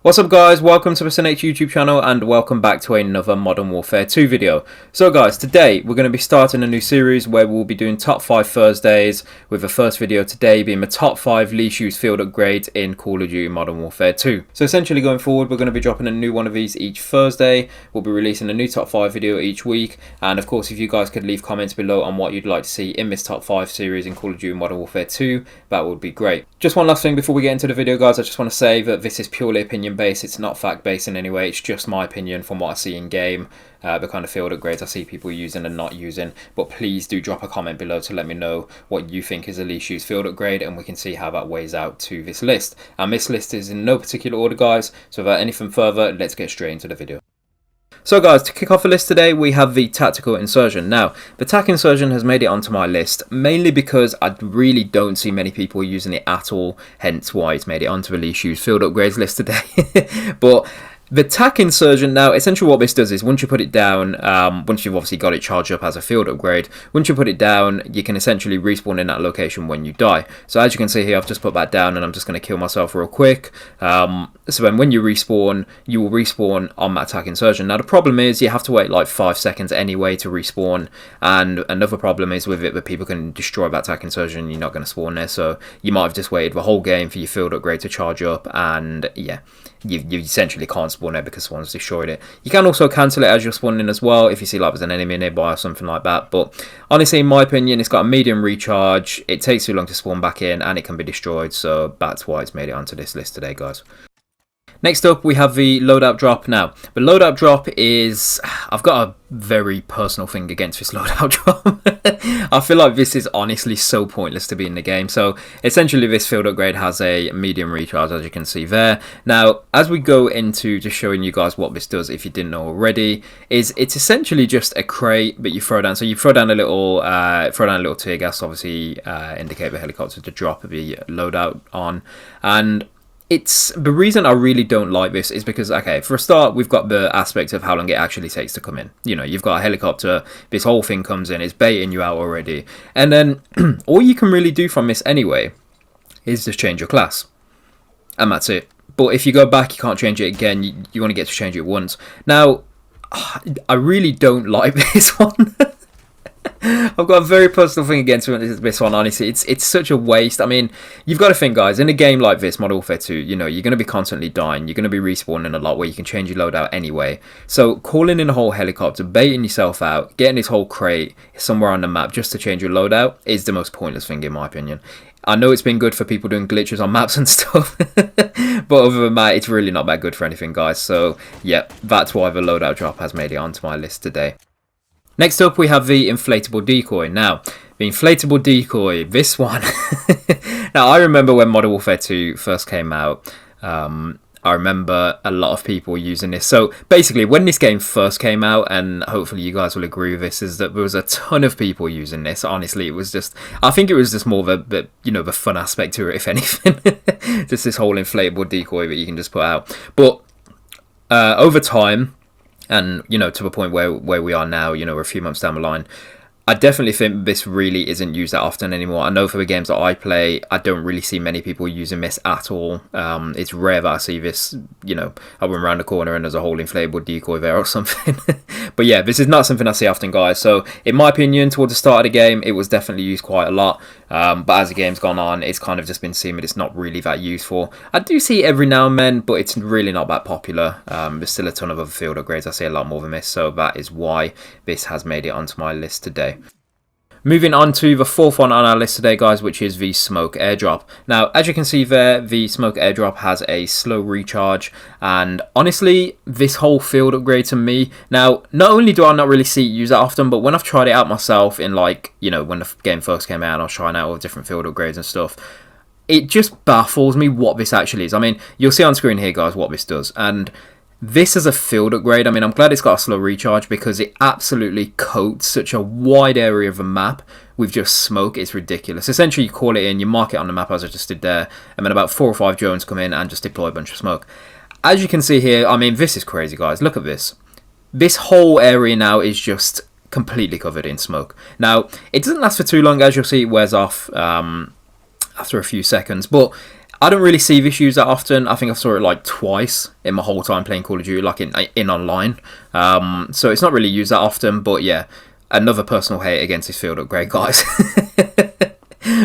What's up guys, welcome to the SNH YouTube channel and welcome back to another Modern Warfare 2 video. So guys, today we're going to be starting a new series where we'll be doing top 5 Thursdays, with the first video today being the top 5 least used field upgrades in Call of Duty Modern Warfare 2. So essentially going forward, we're going to be dropping a new one of these each Thursday. We'll be releasing a new top 5 video each week, and of course if you guys could leave comments below on what you'd like to see in this top 5 series in Call of Duty Modern Warfare 2, that would be great. Just one last thing before we get into the video guys, I just want to say that this is purely opinion based, it's not fact based in any way, it's just my opinion from what I see in game, the kind of field upgrades I see people using and not using. But please do drop a comment below to let me know what you think is the least used field upgrade, and we can see how that weighs out to this list. And this list is in no particular order guys, so without anything further, let's get straight into the video. So guys, to kick off the list today, we have the Tactical Insertion. Now, the TAC Insertion has made it onto my list, mainly because I really don't see many people using it at all, hence why it's made it onto the least used field upgrades list today. But the TAC Insertion, now essentially what this does is once you put it down, once you've obviously got it charged up as a field upgrade, once you put it down you can essentially respawn in that location when you die. So as you can see here, I've just put that down and I'm just going to kill myself real quick. So then when you respawn, you will respawn on that TAC Insertion. Now the problem is you have to wait like 5 seconds anyway to respawn, and another problem is with it that people can destroy that TAC Insertion, you're not going to spawn there, so you might have just waited the whole game for your field upgrade to charge up, and yeah, you essentially can't spawn there because someone's destroyed it. You can also cancel it as you're spawning as well if you see like there's an enemy nearby or something like that, but honestly in my opinion it's got a medium recharge, it takes too long to spawn back in, and it can be destroyed, so that's why it's made it onto this list today guys. Next up we have the Loadout Drop. Now the Loadout Drop is, I've got a very personal thing against this Loadout Drop. I feel like this is honestly so pointless to be in the game. So essentially this field upgrade has a medium recharge, as you can see there. Now as we go into just showing you guys what this does, if you didn't know already, is it's essentially just a crate that you throw down. So you throw down a little tear gas, obviously indicate the helicopter to drop the loadout on. And it's the reason I really don't like this is because, okay, for a start we've got the aspect of how long it actually takes to come in. You know, you've got a helicopter, this whole thing comes in, it's baiting you out already, and then all you can really do from this anyway is just change your class, and that's it. But if you go back you can't change it again, you only get to change it once. Now I really don't like this one. I've got a very personal thing against this one, honestly. It's such a waste. I mean, you've got to think, guys, in a game like this, Modern Warfare 2, you know, you're going to be constantly dying. You're going to be respawning a lot where you can change your loadout anyway. So calling in a whole helicopter, baiting yourself out, getting this whole crate somewhere on the map just to change your loadout is the most pointless thing in my opinion. I know it's been good for people doing glitches on maps and stuff, but other than that, it's really not that good for anything, guys. So yeah, that's why the Loadout Drop has made it onto my list today. Next up we have the Inflatable Decoy. Now, the Inflatable Decoy, this one, now I remember when Modern Warfare 2 first came out, I remember a lot of people using this. So basically when this game first came out, and hopefully you guys will agree with this, is that there was a ton of people using this. Honestly, it was just, I think it was just more the you know, the fun aspect to it, if anything. Just this whole inflatable decoy that you can just put out. But over time, and you know, to the point where we are now, you know, we're a few months down the line, I definitely think this really isn't used that often anymore. I know for the games that I play, I don't really see many people using this at all. It's rare that I see this, you know, I went around the corner and there's a whole inflatable decoy there or something. But yeah, this is not something I see often, guys. So in my opinion, towards the start of the game, it was definitely used quite a lot. But as the game's gone on, it's kind of just been seen that it's not really that useful. I do see it every now and then, but it's really not that popular. There's still a ton of other field upgrades I see a lot more than this, so that is why this has made it onto my list today. Moving on to the fourth one on our list today, guys, which is the Smoke Airdrop. Now, as you can see there, the Smoke Airdrop has a slow recharge, and honestly, this whole field upgrade to me, now, not only do I not really see it used that often, but when I've tried it out myself in, like, you know, when the game first came out and I was trying out all the different field upgrades and stuff, it just baffles me what this actually is. I mean, you'll see on screen here, guys, what this does, and this is a field upgrade. I mean, I'm glad it's got a slow recharge because it absolutely coats such a wide area of the map with just smoke. It's ridiculous. Essentially, you call it in, you mark it on the map as I just did there, and then about 4 or 5 drones come in and just deploy a bunch of smoke. As you can see here, I mean, this is crazy, guys. Look at this. This whole area now is just completely covered in smoke. Now, it doesn't last for too long. As you'll see, it wears off after a few seconds, but I don't really see this used that often. I think I saw it like twice in my whole time playing Call of Duty, like in online. So it's not really used that often. But yeah, another personal hate against this field upgrade, guys.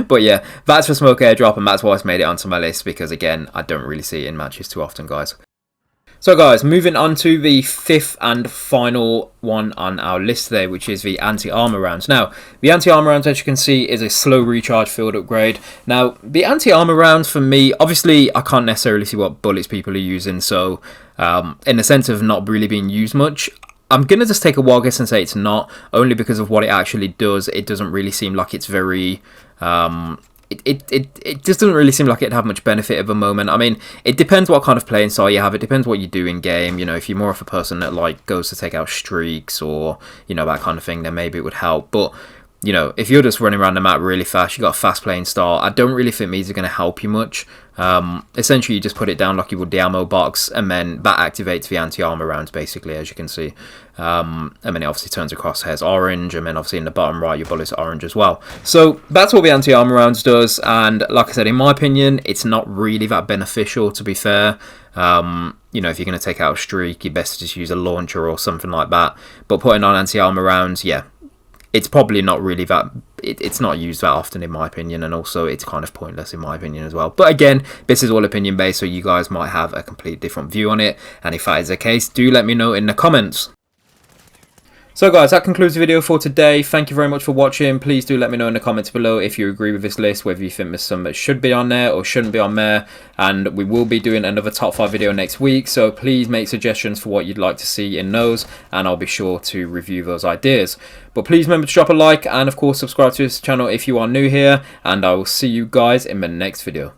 But yeah, that's for Smoke Airdrop, and that's why it's made it onto my list, because again, I don't really see it in matches too often, guys. So guys, moving on to the fifth and final one on our list today, which is the anti-armor rounds. Now, the anti-armor rounds, as you can see, is a slow recharge field upgrade. Now, the anti-armor rounds, for me, obviously, I can't necessarily see what bullets people are using, so in the sense of not really being used much, I'm going to just take a wild guess and say it's not, only because of what it actually does. It doesn't really seem like it's very... It just doesn't really seem like it'd have much benefit at the moment. I mean, it depends what kind of playing style you have. It depends what you do in game. You know, if you're more of a person that like goes to take out streaks or, you know, that kind of thing, then maybe it would help. But, you know, if you're just running around the map really fast, you got a fast playing style, I don't really think these are going to help you much. Essentially, you just put it down like you would the ammo box, and then that activates the anti-armor rounds, basically, as you can see. And then it obviously turns across hairs orange, and then obviously in the bottom right, your bullets are orange as well. So that's what the anti-armor rounds does, and like I said, in my opinion, it's not really that beneficial, to be fair. You know, if you're going to take out a streak, you best just use a launcher or something like that. But putting on anti-armor rounds, yeah, it's probably not really that... It's not used that often, in my opinion, and also it's kind of pointless, in my opinion, as well. But again, this is all opinion based, so you guys might have a complete different view on it, and if that is the case, do let me know in the comments. So guys, that concludes the video for today. Thank you very much for watching. Please do let me know in the comments below if you agree with this list, whether you think there's some that should be on there or shouldn't be on there. And we will be doing another top 5 video next week, so please make suggestions for what you'd like to see in those, and I'll be sure to review those ideas. But please remember to drop a like, and of course subscribe to this channel if you are new here, and I will see you guys in the next video.